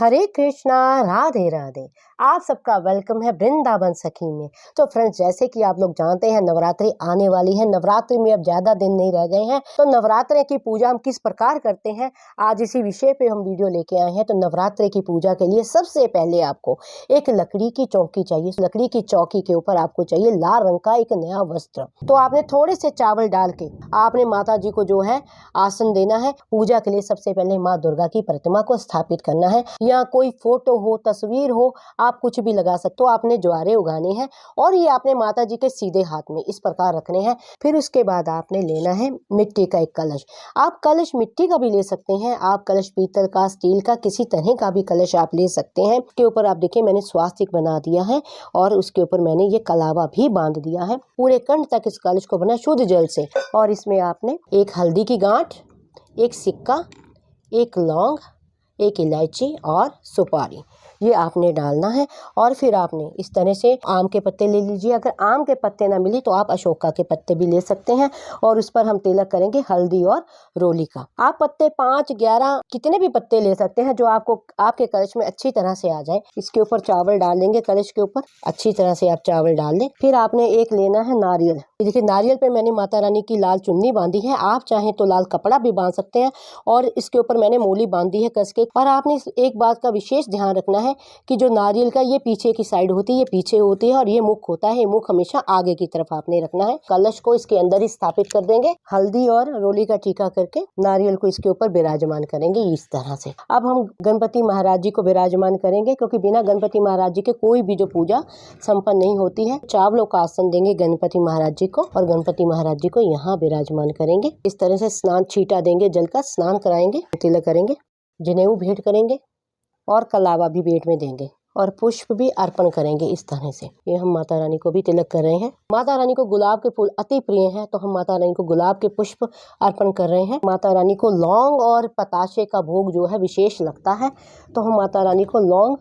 हरे कृष्णा, राधे राधे। आप सबका वेलकम है वृंदावन सखी में। तो फ्रेंड्स, जैसे कि आप लोग जानते हैं नवरात्रि आने वाली है। नवरात्रि में अब ज़्यादा दिन नहीं रह गए हैं। तो नवरात्रि की पूजा हम किस प्रकार करते हैं, आज इसी विषय पे हम वीडियो लेके आए हैं। तो नवरात्रि की पूजा के लिए सबसे पहले आपको एक लकड़ी की चौकी चाहिए। लकड़ी की चौकी के ऊपर आपको चाहिए लाल रंग का एक नया वस्त्र। तो आपने थोड़े से चावल डाल के आपने माता जी को जो है आसन देना है। पूजा के लिए सबसे पहले माँ दुर्गा की प्रतिमा को स्थापित करना है, या कोई फोटो हो, तस्वीर हो, आप कुछ भी लगा सकते हो। आपने ज्वारे उगाने हैं और ये आपने माता जी के सीधे हाथ में इस प्रकार रखने हैं। फिर उसके बाद आपने लेना है मिट्टी का एक कलश। आप कलश मिट्टी का भी ले सकते हैं, आप कलश पीतल का, स्टील का, किसी तरह का भी कलश आप ले सकते हैं। के ऊपर आप देखिए मैंने स्वास्तिक बना दिया है और उसके ऊपर मैंने ये कलावा भी बांध दिया है पूरे कंठ तक। इस कलश को बना शुद्ध जल से, और इसमें आपने एक हल्दी की गांठ, एक सिक्का, एक लौंग, एक इलायची और सुपारी, ये आपने डालना है। और फिर आपने इस तरह से आम के पत्ते ले लीजिए। अगर आम के पत्ते ना मिले तो आप अशोका के पत्ते भी ले सकते हैं। और उस पर हम तिलक करेंगे हल्दी और रोली का। आप पत्ते 5, 11 कितने भी पत्ते ले सकते हैं जो आपको आपके कलश में अच्छी तरह से आ जाए। इसके ऊपर चावल डाल देंगे, कलश के ऊपर अच्छी तरह से आप चावल डाल दें। फिर आपने एक लेना है नारियल। देखिए नारियल पे मैंने माता रानी की लाल चुन्नी बांधी है, आप चाहें तो लाल कपड़ा भी बांध सकते हैं। और इसके ऊपर मैंने मूली बांधी है कस के। और आपने एक बात का विशेष ध्यान रखना है कि जो नारियल का ये पीछे की साइड होती है, ये पीछे होती है, और ये मुख होता है, ये मुख हमेशा आगे की तरफ आपने रखना है। कलश को इसके अंदर ही स्थापित कर देंगे, हल्दी और रोली का टीका करके नारियल को इसके ऊपर विराजमान करेंगे इस तरह से। अब हम गणपति महाराज जी को विराजमान करेंगे, क्योंकि बिना गणपति महाराज जी के कोई भी जो पूजा संपन्न नहीं होती है। चावलों का आसन देंगे गणपति महाराज जी को और गणपति महाराज जी को यहाँ विराजमान करेंगे। इस तरह से स्नान छीटा देंगे, जल का स्नान कराएंगे, तिलक करेंगे, जनेऊ भेंट करेंगे और कलावा भी भेंट में देंगे और पुष्प भी अर्पण करेंगे इस तरह से। ये हम माता रानी को भी तिलक कर रहे हैं। माता रानी को गुलाब के फूल अति प्रिय हैं, तो हम माता रानी को गुलाब के पुष्प अर्पण कर रहे हैं। माता रानी को लौंग और पताशे का भोग जो है विशेष लगता है, तो हम माता रानी को लौंग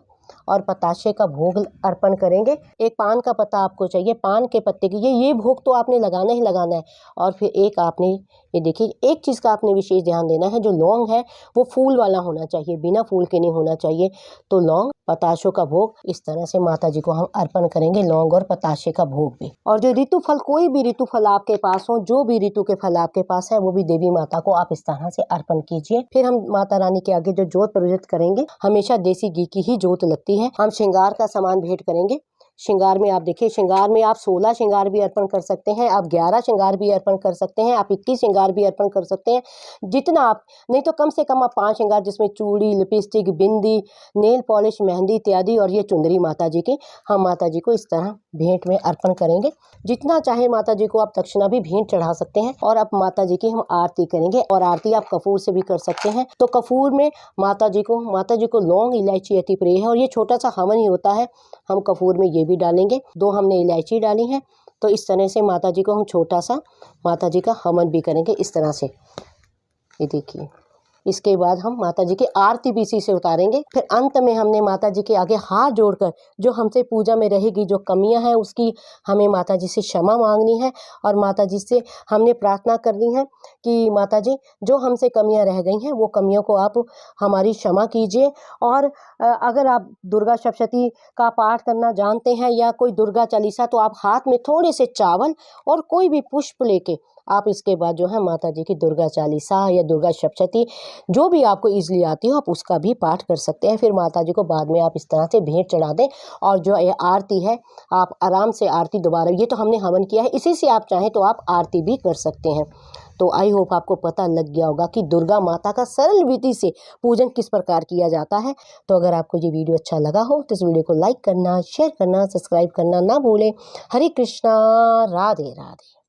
और पताशे का भोग अर्पण करेंगे। एक पान का पत्ता आपको चाहिए, पान के पत्ते की ये भोग तो आपने लगाना ही लगाना है। और फिर एक आपने ये देखिए एक चीज़ का आपने विशेष ध्यान देना है, जो लौंग है वो फूल वाला होना चाहिए, बिना फूल के नहीं होना चाहिए। तो लौंग पताशों का भोग इस तरह से माता जी को हम अर्पण करेंगे, लौंग और पताशे का भोग भी। और जो ऋतु फल, कोई भी ऋतु फल आपके पास हो, जो भी ऋतु के फल आपके पास है, वो भी देवी माता को आप इस तरह से अर्पण कीजिए। फिर हम माता रानी के आगे जो जोत प्रज्वलित करेंगे, हमेशा देसी घी की ही जोत लगती है। हम श्रृंगार का सामान भेंट करेंगे। श्रृंगार में आप देखिए, श्रृंगार में आप 16 श्रृंगार भी अर्पण कर सकते हैं, आप 11 श्रृंगार भी अर्पण कर सकते हैं, आप 21 श्रृंगार भी अर्पण कर सकते हैं, जितना आप, नहीं तो कम से कम आप 5 श्रृंगार, जिसमें चूड़ी, लिपस्टिक, बिंदी, नेल पॉलिश, मेहंदी इत्यादि, और ये चुंदरी माता जी की हम माता जी को इस तरह भेंट में अर्पण करेंगे। जितना चाहे माता जी को आप दक्षिणा भी भेंट चढ़ा सकते हैं। और अब माता जी की हम आरती करेंगे, और आरती आप कपूर से भी कर सकते हैं। तो कपूर में माता जी को लौंग, इलायची अति प्रिय है, और ये छोटा सा हवन ही होता है। हम कपूर में ये भी डालेंगे, 2 हमने इलायची डाली है। तो इस तरह से माता जी को हम छोटा सा माता जी का हवन भी करेंगे इस तरह से। ये देखिए, इसके बाद हम माता जी की आरती भी इसी से उतारेंगे। फिर अंत में हमने माता जी के आगे हाथ जोड़कर जो हमसे पूजा में रहेगी जो कमियां हैं, उसकी हमें माता जी से क्षमा मांगनी है। और माता जी से हमने प्रार्थना करनी है कि माता जी, जो हमसे कमियां रह गई हैं वो कमियों को आप हमारी क्षमा कीजिए। और अगर आप दुर्गा सप्तशती का पाठ करना जानते हैं या कोई दुर्गा चालीसा, तो आप हाथ में थोड़े से चावल और कोई भी पुष्प लेके आप इसके बाद जो है माता जी की दुर्गा चालीसा या दुर्गा सप्तशती जो भी आपको इजीली आती हो, आप उसका भी पाठ कर सकते हैं। फिर माता जी को बाद में आप इस तरह से भेंट चढ़ा दें। और जो ये आरती है, आप आराम से आरती दोबारा, ये तो हमने हवन किया है, इसी से आप चाहें तो आप आरती भी कर सकते हैं। तो आई होप आपको पता लग गया होगा कि दुर्गा माता का सरल विधि से पूजन किस प्रकार किया जाता है। तो अगर आपको ये वीडियो अच्छा लगा हो तो इस वीडियो को लाइक करना, शेयर करना, सब्सक्राइब करना ना भूलें। हरे कृष्णा, राधे राधे।